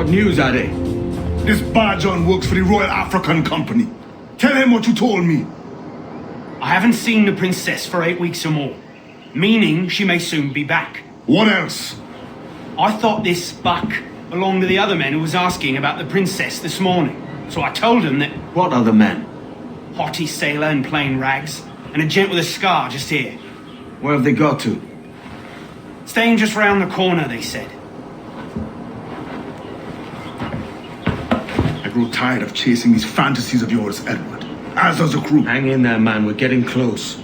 What news are they? This Bajon works for the Royal African Company. Tell him what you told me. I haven't seen the princess for 8 weeks or more, meaning she may soon be back. What else? I thought this Buck belonged to the other men who was asking about the princess this morning. So I told him that What other men? haughty sailor in plain rags, and a gent with a scar just here. Where have they got to? Staying just round the corner, they said. I grow tired of chasing these fantasies of yours, Edward. As does the crew. Hang in there, man. We're getting close.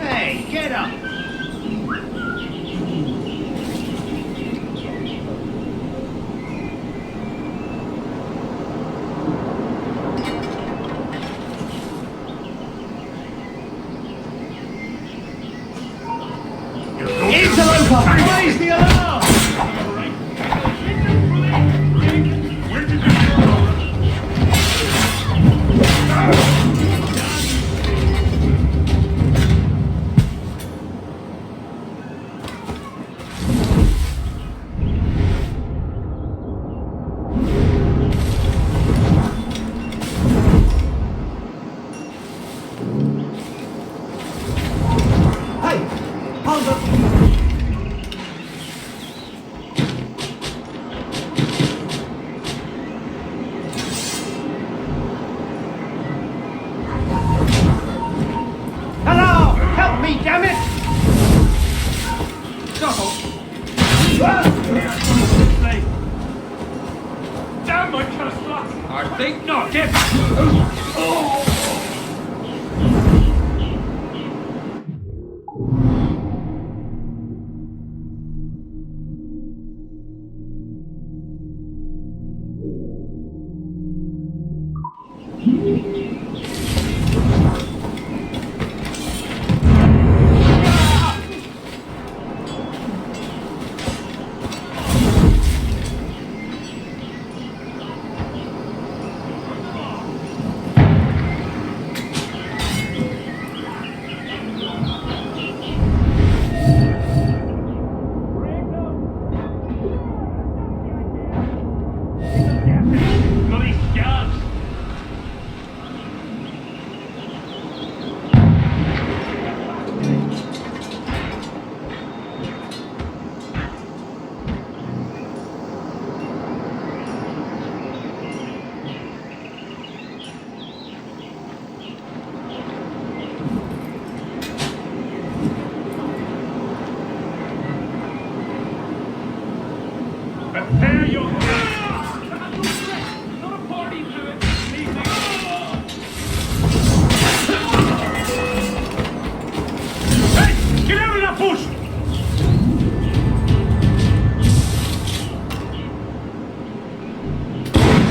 Hey, get up! Interloper! Raise the alarm! Hey! Hold up! Hello! Help me, damn it! Damn my trespass! I think not, get Bloody scabs! Prepare your not a party to it. Hey! Get out of that bush!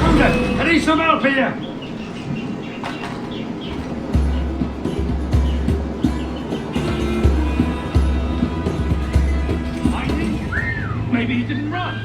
Rhoda, I need some help here! Maybe he didn't run.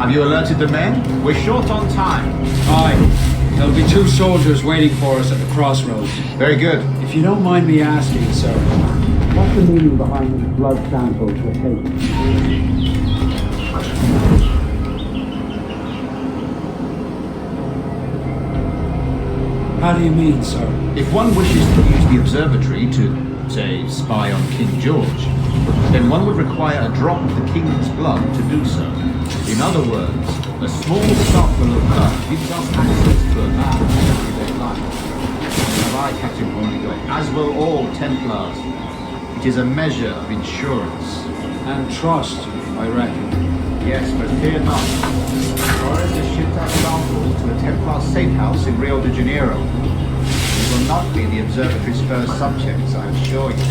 Have you alerted the men? We're short on time. Aye. There'll be 2 soldiers waiting for us at the crossroads. Very good. If you don't mind me asking, sir, what's the meaning behind the blood samples we're taking? How do you mean, sir? If one wishes to use the observatory to, say, spy on King George, then one would require a drop of the king's blood to do so. In other words, a small sample of blood gives us access to a man's everyday life. Have I, Captain Hornigold, as will all Templars. It is a measure of insurance. And trust, I reckon. Yes, but fear not. Torres has shipped our samples to a Templar safe house in Rio de Janeiro. We will not be the observatory's first subjects, I assure you.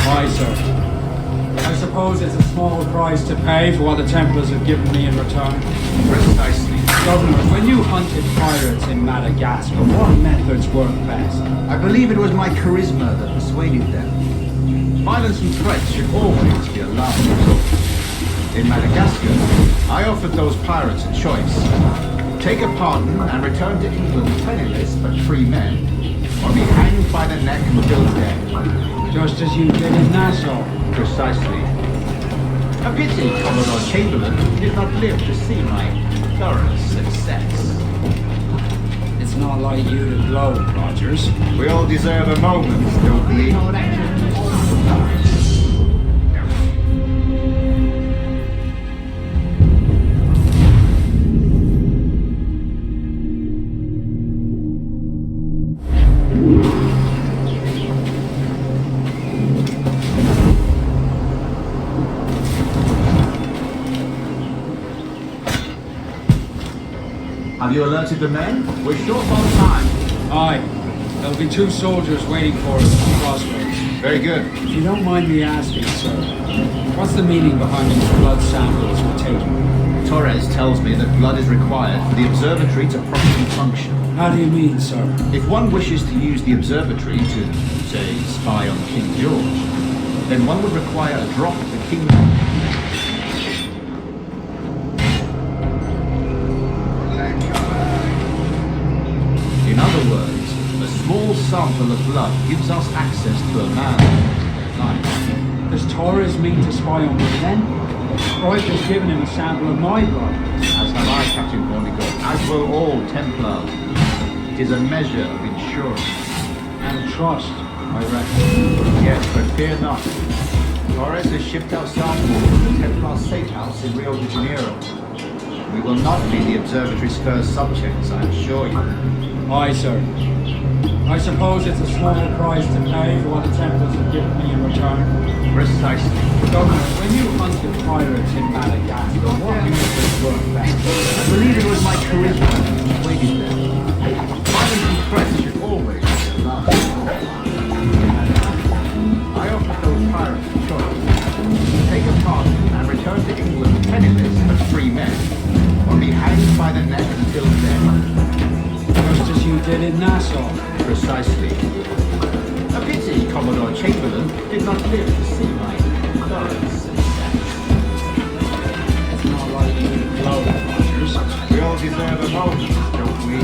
Aye, sir. I suppose it's a small price to pay for what the Templars have given me in return. Precisely. Governor, when you hunted pirates in Madagascar, what methods worked best? I believe it was my charisma that persuaded them. Violence and threats should always be a last resort. In Madagascar, I offered those pirates a choice. Take a pardon and return to England penniless but free men, or be hanged by the neck until dead. Just as you did in Nassau. Precisely. A pity Commodore Chamberlain did not live to see my thorough success. It's not like you to gloat, Rogers. We all deserve a moment, don't we? Have you alerted the men? We're short on time. Aye. There'll be 2 soldiers waiting for us at the crossroads. Very good. If you don't mind me asking, sir, what's the meaning behind these blood samples we're taking? Torres tells me that blood is required for the observatory to properly function. How do you mean, sir? If one wishes to use the observatory to, say, spy on King George, then one would require a drop of the king's... In other words, a small sample of blood gives us access to a man's life. Does Torres mean to spy on me then? Or I've just given him a sample of my blood. As have I, Captain Hornigold, as will all Templars. It is a measure of insurance. And trust, I reckon. Yes, but fear not. Torres has shipped out samples to the Templar safe house in Rio de Janeiro. We will not be the observatory's first subjects, I assure you. Aye, sir. I suppose it's a small price to pay for what the Templars have given me in return. Precisely. Governor, when you hunted pirates in Madagascar, what methods worked best? I believe it was my charisma that persuaded them. Violence and threats should always be the last resort. I offered those pirates a choice. Take a pardon and return to England penniless but free men, or be hanged by the neck until dead. Just as you did in Nassau. Precisely. A pity Commodore Chamberlain did not live to see my thorough success. It's not like you to gloat, Rogers. We all deserve a moment, don't we?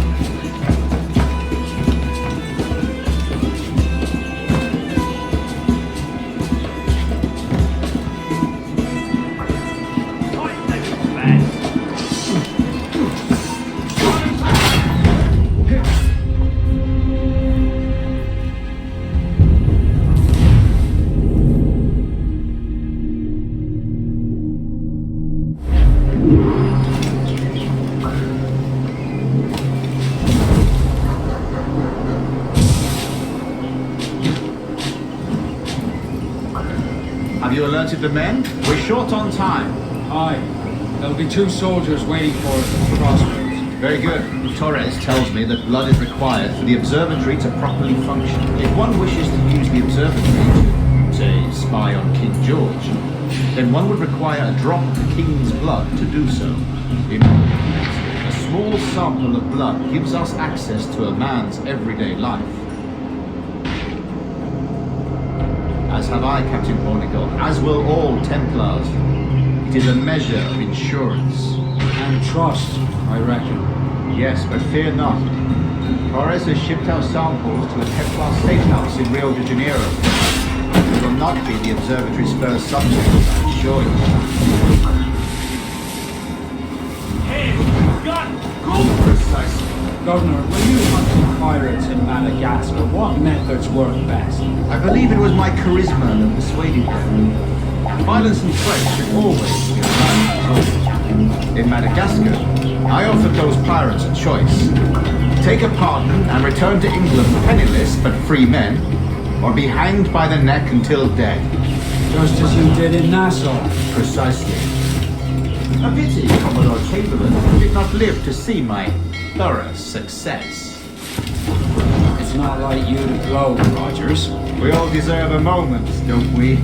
Have you alerted the men? We're short on time. Aye. There'll be 2 soldiers waiting for us at the crossroads. Very good. Torres tells me that blood is required for the observatory to properly function. If one wishes to use the observatory to, say, spy on King George, then one would require a drop of the king's blood to do so. In a small sample of blood gives us access to a man's everyday life. As have I, Captain Hornigold, as will all Templars. It is a measure of insurance. And trust, I reckon. Yes, but fear not. Torres has shipped out samples to a Templar safe house in Rio de Janeiro. It will not be the observatory's first subject, I assure you. Hey, gun! Go! Precisely. Governor, when you hunted pirates in Madagascar, what methods work best? I believe it was my charisma that persuaded them. Violence and threats should always be allowed. In Madagascar, I offered those pirates a choice. Take a pardon and return to England penniless but free men, or be hanged by the neck until dead. Just as you did in Nassau. Precisely. A pity Commodore Chamberlain did not live to see my thorough success. It's not like you to gloat, Rogers. We all deserve a moment, don't we?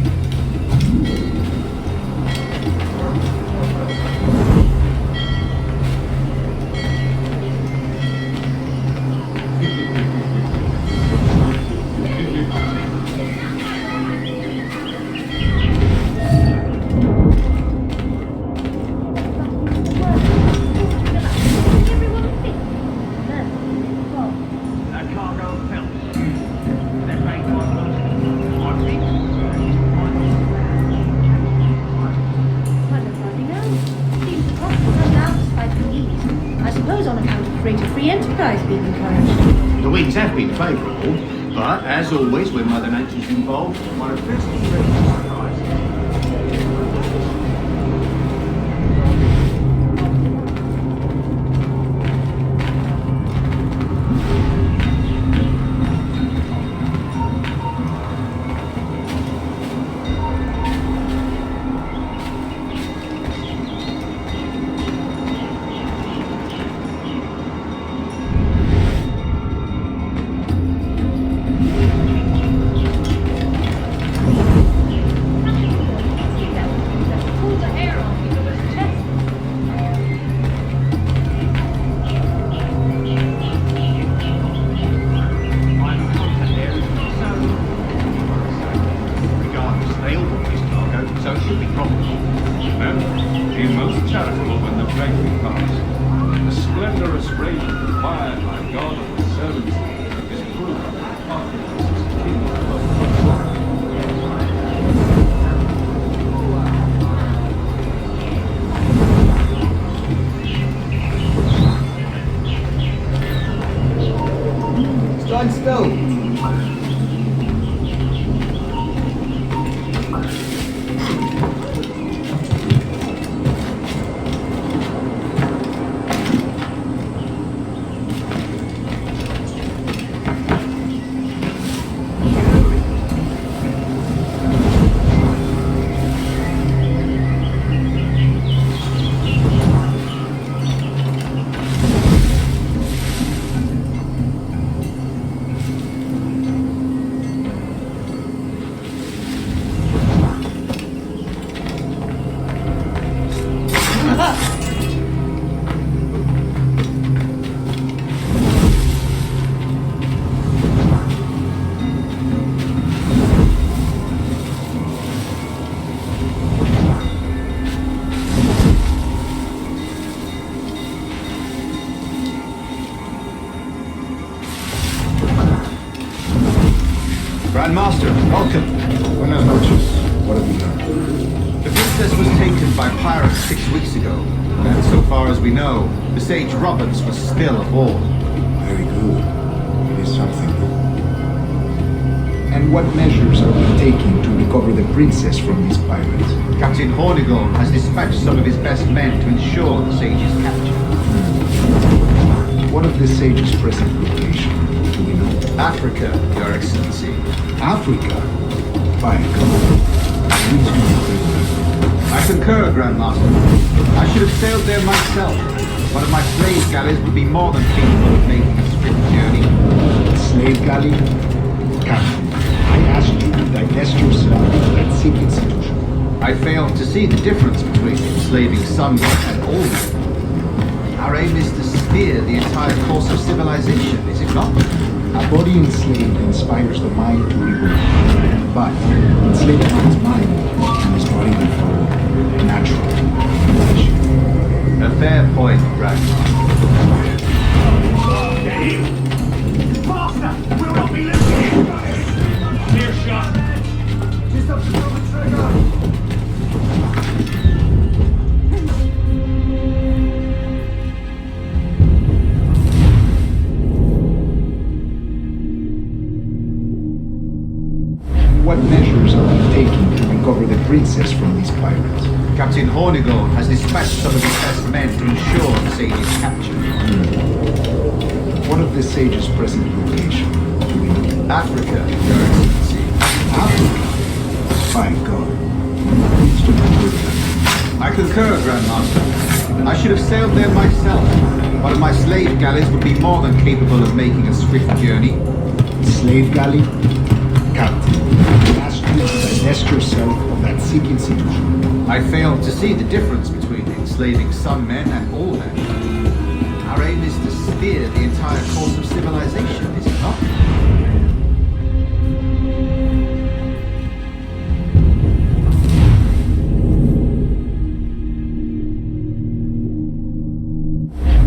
That cargo fell. That ain't one of those. Kind of running out. Seems the cost will come down despite the ease. I suppose on account of greater free enterprise being encouraged. The winds have been favourable, but as always, when Mother Nature's involved, one of first is ready to surprise. Pulled the hair off each other's chest. I'm a contact there, so regardless, they all want this cargo, so it should be profitable. Remember, be most charitable when the plague comes. The splendorous raiment required by God of the servants is proof of the confidence his kingdom of Stand still. Grandmaster, welcome. Buenas noches. What have you done? The princess was taken by pirates 6 weeks ago, and so far as we know, the sage Roberts was still aboard. Very good. It is something. And what measures are we taking to recover the princess from these pirates? Captain Hornigold has dispatched some of his best men to ensure the sage's capture. What of the sage's present location? Do we know? Africa, Your Excellency. Africa? By God. Please do not do that. I concur, Grandmaster. I should have sailed there myself. One of my slave galleys would be more than capable of making a swift journey. Slave galley? Captain, I asked you to divest yourself of that sick institution. I failed to see the difference between enslaving some and all men. Our aim is to steer the entire course of civilization, is it not? A body enslaved inspires the mind to revolt, but enslaved man's mind and his body will follow naturally. princess from these pirates. Captain Hornigold has dispatched some of his best men to ensure the sage's capture. What of the sage's present location? Do we know? Africa, Your Excellency. Africa? By God. Please do not do that. I concur, Grandmaster. I should have sailed there myself. One of my slave galleys would be more than capable of making a swift journey. Slave galley? Captain, I ask you to divest yourself of that sick institution. I failed to see the difference between enslaving some men and all men. Our aim is to steer the entire course of civilization, is it not?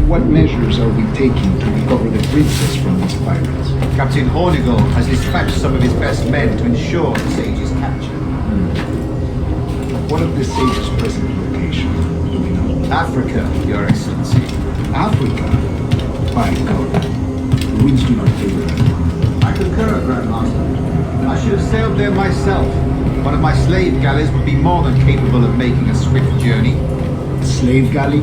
What measures are we taking to recover the princess from these pirates? Captain Hornigold has dispatched some of his best men to ensure the sage's capture. What of the sage's present location? Do we know? Africa, Your Excellency. Africa? By God. The winds do not favor that. I concur, Grandmaster. I should have sailed there myself. One of my slave galleys would be more than capable of making a swift journey. Slave galley?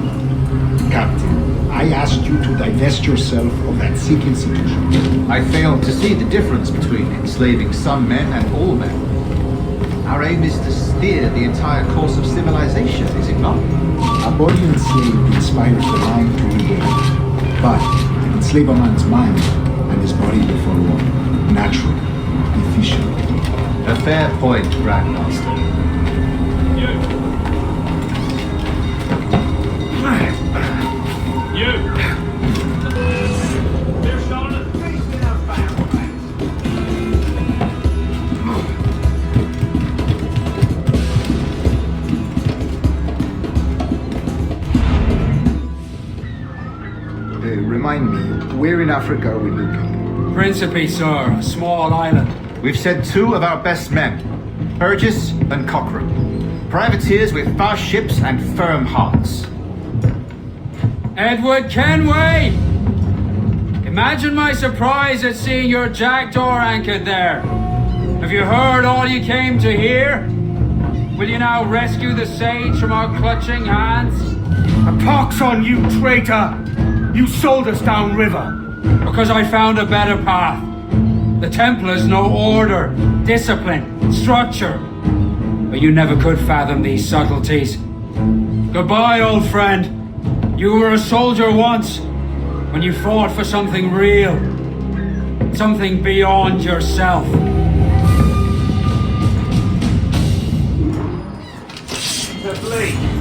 Captain, I asked you to divest yourself of that sick institution. I failed to see the difference between enslaving some men and all men. Our aim is to steer the entire course of civilization, is it not? A body enslaved inspires the mind to rebel. But to enslave a man's mind and his body will follow natural, efficient. A fair point, Grandmaster. You! They're shot at the face in our fire. Remind me, where in Africa are we looking? Principe, sir, a small island. We've sent 2 of our best men, Burgess and Cochrane. Privateers with fast ships and firm hearts. Edward Kenway! Imagine my surprise at seeing your jackdaw anchored there. Have you heard all you came to hear? Will you now rescue the sage from our clutching hands? A pox on you, traitor! You sold us downriver. Because I found a better path. The Templars know order, discipline, structure. But you never could fathom these subtleties. Goodbye, old friend. You were a soldier once, when you fought for something real. Something beyond yourself. The blade.